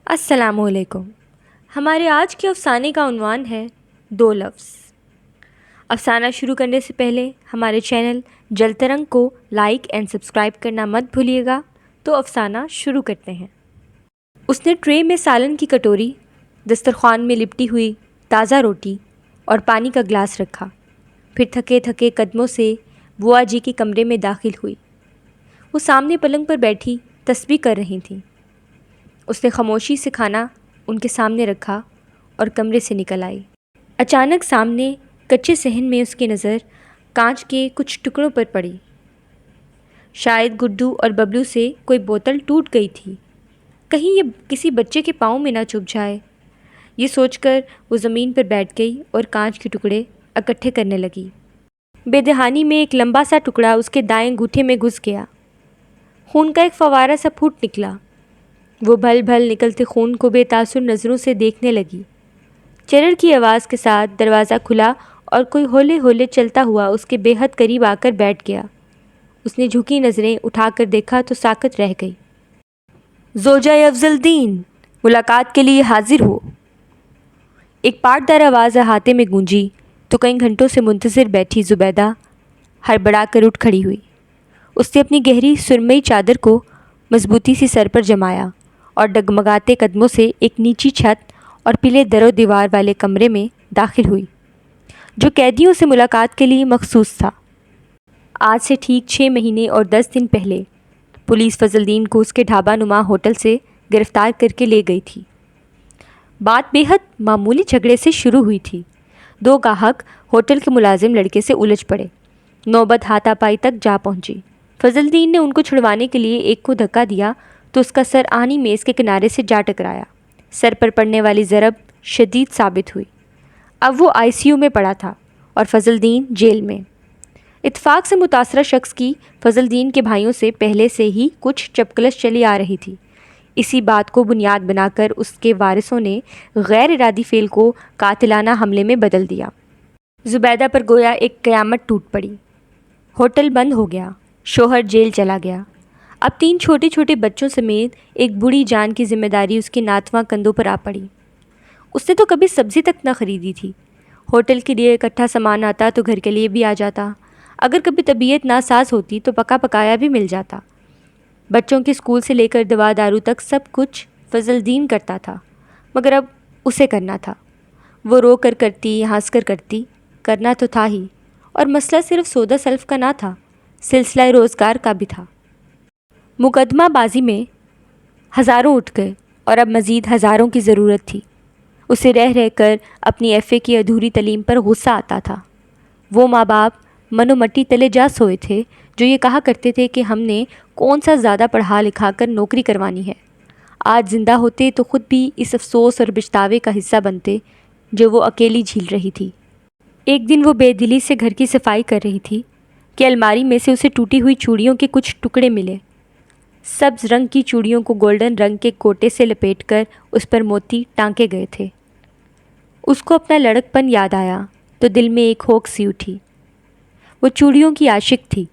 السلام علیکم۔ ہمارے آج کے افسانے کا عنوان ہے دو لفظ۔ افسانہ شروع کرنے سے پہلے ہمارے چینل جل ترنگ کو لائک اینڈ سبسکرائب کرنا مت بھولیے گا۔ تو افسانہ شروع کرتے ہیں۔ اس نے ٹرے میں سالن کی کٹوری، دسترخوان میں لپٹی ہوئی تازہ روٹی اور پانی کا گلاس رکھا، پھر تھکے تھکے قدموں سے بوا جی کے کمرے میں داخل ہوئی۔ وہ سامنے پلنگ پر بیٹھی تسبیح کر رہی تھیں۔ اس نے خاموشی سے کھانا ان کے سامنے رکھا اور کمرے سے نکل آئی۔ اچانک سامنے کچے صحن میں اس کی نظر کانچ کے کچھ ٹکڑوں پر پڑی۔ شاید گڈو اور ببلو سے کوئی بوتل ٹوٹ گئی تھی، کہیں یہ کسی بچے کے پاؤں میں نہ چبھ جائے۔ یہ سوچ کر وہ زمین پر بیٹھ گئی اور کانچ کے ٹکڑے اکٹھے کرنے لگی۔ بے دہانی میں ایک لمبا سا ٹکڑا اس کے دائیں انگوٹھے میں گھس گیا۔ خون کا ایک فوارہ سا پھوٹ نکلا۔ وہ بھل بھل نکلتے خون کو بے تاثر نظروں سے دیکھنے لگی۔ چرر کی آواز کے ساتھ دروازہ کھلا اور کوئی ہولے ہولے چلتا ہوا اس کے بے حد قریب آ کر بیٹھ گیا۔ اس نے جھکی نظریں اٹھا کر دیکھا تو ساکت رہ گئی۔ زوجہ افضل دین، ملاقات کے لیے حاضر ہو۔ ایک پاٹ دار آواز احاطے میں گونجی تو کئی گھنٹوں سے منتظر بیٹھی زبیدہ ہڑبڑا کر اٹھ کھڑی ہوئی۔ اس نے اپنی گہری سرمئی چادر کو مضبوطی سے سر پر جمایا اور ڈگمگاتے قدموں سے ایک نیچی چھت اور پلے در و دیوار والے کمرے میں داخل ہوئی، جو قیدیوں سے ملاقات کے لیے مخصوص تھا۔ آج سے ٹھیک 6 مہینے اور 10 دن پہلے پولیس فضل دین کو اس کے ڈھابہ نما ہوٹل سے گرفتار کر کے لے گئی تھی۔ بات بے حد معمولی جھگڑے سے شروع ہوئی تھی۔ 2 گاہک ہوٹل کے ملازم لڑکے سے الجھ پڑے۔ نوبت ہاتھا پائی تک جا پہنچی۔ فضل دین نے ان کو چھڑوانے کے لیے ایک کو دھکا دیا تو اس کا سر آہنی میز کے کنارے سے جا ٹکرایا۔ سر پر پڑنے والی ضرب شدید ثابت ہوئی۔ اب وہ ICU میں پڑا تھا اور فضل دین جیل میں۔ اتفاق سے متاثرہ شخص کی فضل دین کے بھائیوں سے پہلے سے ہی کچھ چپکلش چلی آ رہی تھی۔ اسی بات کو بنیاد بنا کر اس کے وارثوں نے غیر ارادی فعل کو قاتلانہ حملے میں بدل دیا۔ زبیدہ پر گویا ایک قیامت ٹوٹ پڑی۔ ہوٹل بند ہو گیا، شوہر جیل چلا گیا۔ اب 3 چھوٹے چھوٹے بچوں سمیت ایک بوڑھی جان کی ذمہ داری اس کے ناتواں کندھوں پر آ پڑی۔ اس نے تو کبھی سبزی تک نہ خریدی تھی۔ ہوٹل کے لیے اکٹھا سامان آتا تو گھر کے لیے بھی آ جاتا۔ اگر کبھی طبیعت ناساز ہوتی تو پکا پکایا بھی مل جاتا۔ بچوں کے اسکول سے لے کر دوا دارو تک سب کچھ فضل دین کرتا تھا، مگر اب اسے کرنا تھا۔ وہ رو کر کرتی، ہنس کر کرتی، کرنا تو تھا ہی، اور مسئلہ صرف سودا سلف کا نہ تھا، سلسلہ روزگار کا بھی تھا۔ مقدمہ بازی میں ہزاروں اٹھ گئے اور اب مزید ہزاروں کی ضرورت تھی۔ اسے رہ رہ کر اپنی FA کی ادھوری تعلیم پر غصہ آتا تھا۔ وہ ماں باپ من و مٹی تلے جا سوئے تھے جو یہ کہا کرتے تھے کہ ہم نے کون سا زیادہ پڑھا لکھا کر نوکری کروانی ہے۔ آج زندہ ہوتے تو خود بھی اس افسوس اور پچھتاوے کا حصہ بنتے جو وہ اکیلی جھیل رہی تھی۔ ایک دن وہ بے دلی سے گھر کی صفائی کر رہی تھی کہ الماری میں سے اسے ٹوٹی ہوئی چوڑیوں کے کچھ ٹکڑے ملے۔ سبز رنگ کی چوڑیوں کو گولڈن رنگ کے کوٹے سے لپیٹ کر اس پر موتی ٹانکے گئے تھے۔ اس کو اپنا لڑک پن یاد آیا تو دل میں ایک ہوک سی اٹھی۔ وہ چوڑیوں کی عاشق تھی۔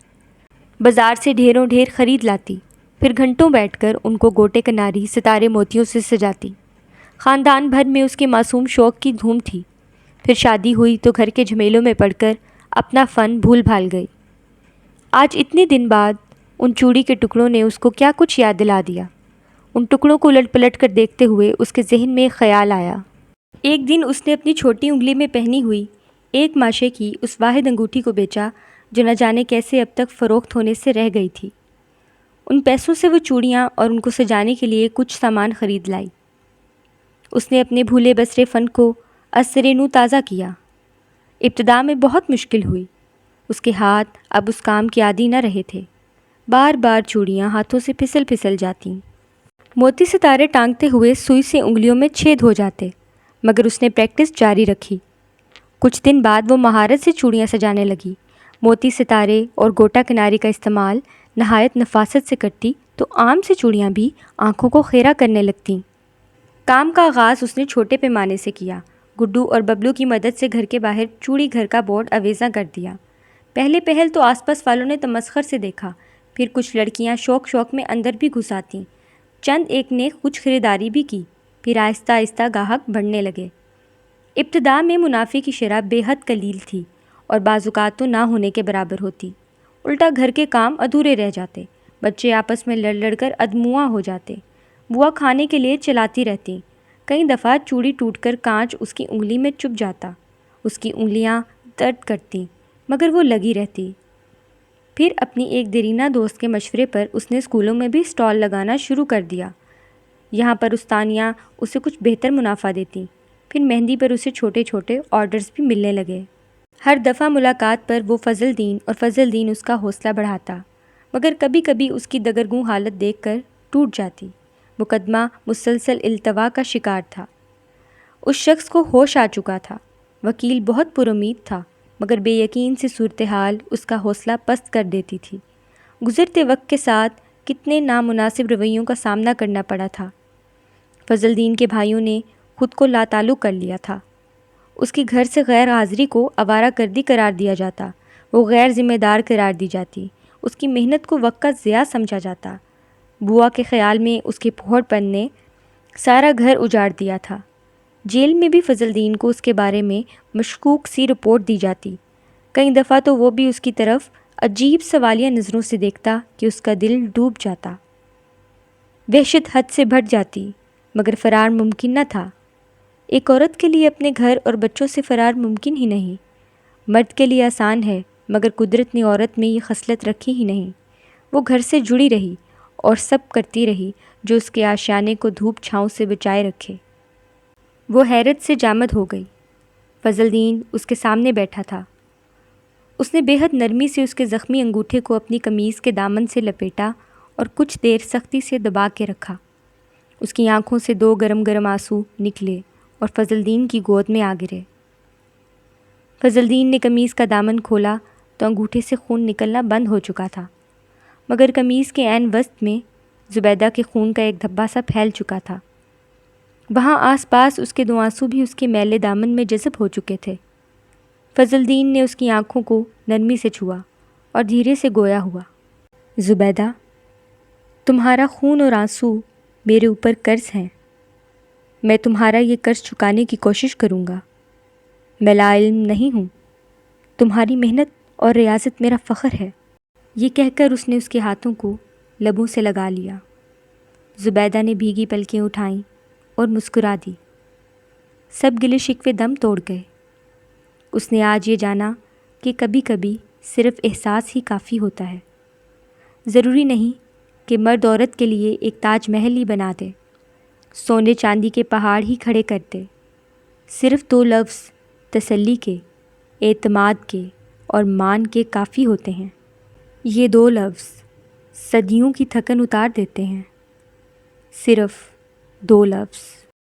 بازار سے ڈھیروں ڈھیر خرید لاتی، پھر گھنٹوں بیٹھ کر ان کو گوٹے کناری ستارے موتیوں سے سجاتی۔ خاندان بھر میں اس کے معصوم شوق کی دھوم تھی۔ پھر شادی ہوئی تو گھر کے جھمیلوں میں پڑ کر اپنا فن بھول بھال گئی۔ آج اتنے دن بعد ان چوڑی کے ٹکڑوں نے اس کو کیا کچھ یاد دلا دیا۔ ان ٹکڑوں کو الٹ پلٹ کر دیکھتے ہوئے اس کے ذہن میں ایک خیال آیا۔ ایک دن اس نے اپنی چھوٹی انگلی میں پہنی ہوئی ایک ماشے کی اس واحد انگوٹھی کو بیچا جو نہ جانے کیسے اب تک فروخت ہونے سے رہ گئی تھی۔ ان پیسوں سے وہ چوڑیاں اور ان کو سجانے کے لیے کچھ سامان خرید لائی۔ اس نے اپنے بھولے بسرے فن کو از سرِ نو تازہ کیا۔ ابتدا میں بہت مشکل ہوئی۔ اس کے ہاتھ اب اس کام کے عادی نہ رہے تھے۔ بار بار چوڑیاں ہاتھوں سے پھسل پھسل جاتیں۔ موتی ستارے ٹانگتے ہوئے سوئی سے انگلیوں میں چھید ہو جاتے، مگر اس نے پریکٹس جاری رکھی۔ کچھ دن بعد وہ مہارت سے چوڑیاں سجانے لگی۔ موتی ستارے اور گوٹا کناری کا استعمال نہایت نفاست سے کرتی تو عام سی چوڑیاں بھی آنکھوں کو خیرہ کرنے لگتیں۔ کام کا آغاز اس نے چھوٹے پیمانے سے کیا۔ گڈو اور ببلو کی مدد سے گھر کے باہر چوڑی گھر کا بورڈ اویزاں کر دیا۔ پہلے پہل تو آس پاس والوں نے تمسخر سے دیکھا، پھر کچھ لڑکیاں شوق شوق میں اندر بھی گھس آتیں۔ چند ایک نے کچھ خریداری بھی کی۔ پھر آہستہ آہستہ گاہک بڑھنے لگے۔ ابتدا میں منافع کی شرح بے حد قلیل تھی اور بعض اوقات تو نہ ہونے کے برابر ہوتی۔ الٹا گھر کے کام ادھورے رہ جاتے، بچے آپس میں لڑ لڑ کر ادموا ہو جاتے، بوا کھانے کے لیے چلاتی رہتی، کئی دفعہ چوڑی ٹوٹ کر کانچ اس کی انگلی میں چبھ جاتا، اس کی انگلیاں درد کرتیں مگر وہ لگی رہتی۔ پھر اپنی ایک دیرینہ دوست کے مشورے پر اس نے اسکولوں میں بھی اسٹال لگانا شروع کر دیا۔ یہاں پر استانیاں اسے کچھ بہتر منافع دیتیں، پھر مہندی پر اسے چھوٹے چھوٹے آرڈرز بھی ملنے لگے۔ ہر دفعہ ملاقات پر وہ فضل دین اور فضل دین اس کا حوصلہ بڑھاتا، مگر کبھی کبھی اس کی دگرگوں حالت دیکھ کر ٹوٹ جاتی۔ مقدمہ مسلسل التوا کا شکار تھا۔ اس شخص کو ہوش آ چکا تھا۔ وکیل بہت پر امید تھا، مگر بے یقین سی صورتحال اس کا حوصلہ پست کر دیتی تھی۔ گزرتے وقت کے ساتھ کتنے نامناسب رویوں کا سامنا کرنا پڑا تھا۔ فضل دین کے بھائیوں نے خود کو لاتعلق کر لیا تھا۔ اس کی گھر سے غیر حاضری کو آوارہ گردی قرار دیا جاتا، وہ غیر ذمہ دار قرار دی جاتی، اس کی محنت کو وقت کا ضیاع سمجھا جاتا۔ بوا کے خیال میں اس کے پھوڑ پن نے سارا گھر اجاڑ دیا تھا۔ جیل میں بھی فضل دین کو اس کے بارے میں مشکوک سی رپورٹ دی جاتی۔ کئی دفعہ تو وہ بھی اس کی طرف عجیب سوالیہ نظروں سے دیکھتا کہ اس کا دل ڈوب جاتا۔ وحشت حد سے بڑھ جاتی، مگر فرار ممکن نہ تھا۔ ایک عورت کے لیے اپنے گھر اور بچوں سے فرار ممکن ہی نہیں۔ مرد کے لیے آسان ہے، مگر قدرت نے عورت میں یہ خصلت رکھی ہی نہیں۔ وہ گھر سے جڑی رہی اور سب کرتی رہی جو اس کے آشیانے کو دھوپ چھاؤں سے بچائے رکھے۔ وہ حیرت سے جامد ہو گئی۔ فضل دین اس کے سامنے بیٹھا تھا۔ اس نے بے حد نرمی سے اس کے زخمی انگوٹھے کو اپنی قمیض کے دامن سے لپیٹا اور کچھ دیر سختی سے دبا کے رکھا۔ اس کی آنکھوں سے دو گرم گرم آنسو نکلے اور فضل دین کی گود میں آ گرے۔ فضل دین نے قمیض کا دامن کھولا تو انگوٹھے سے خون نکلنا بند ہو چکا تھا، مگر قمیض کے عین وسط میں زبیدہ کے خون کا ایک دھبا سا پھیل چکا تھا۔ وہاں آس پاس اس کے دو آنسو بھی اس کے میلے دامن میں جذب ہو چکے تھے۔ فضل دین نے اس کی آنکھوں کو نرمی سے چھوا اور دھیرے سے گویا ہوا، زبیدہ، تمہارا خون اور آنسو میرے اوپر قرض ہیں۔ میں تمہارا یہ قرض چکانے کی کوشش کروں گا۔ میں لا علم نہیں ہوں، تمہاری محنت اور ریاضت میرا فخر ہے۔ یہ کہہ کر اس نے اس کے ہاتھوں کو لبوں سے لگا لیا۔ زبیدہ نے بھیگی پلکیں اٹھائیں اور مسکرا دی۔ سب گلے شکوے دم توڑ گئے۔ اس نے آج یہ جانا کہ کبھی کبھی صرف احساس ہی کافی ہوتا ہے۔ ضروری نہیں کہ مرد عورت کے لیے ایک تاج محل ہی بنا دے، سونے چاندی کے پہاڑ ہی کھڑے کر دے۔ صرف دو لفظ تسلی کے، اعتماد کے اور مان کے کافی ہوتے ہیں۔ یہ دو لفظ صدیوں کی تھکن اتار دیتے ہیں۔ صرف دو لفظ۔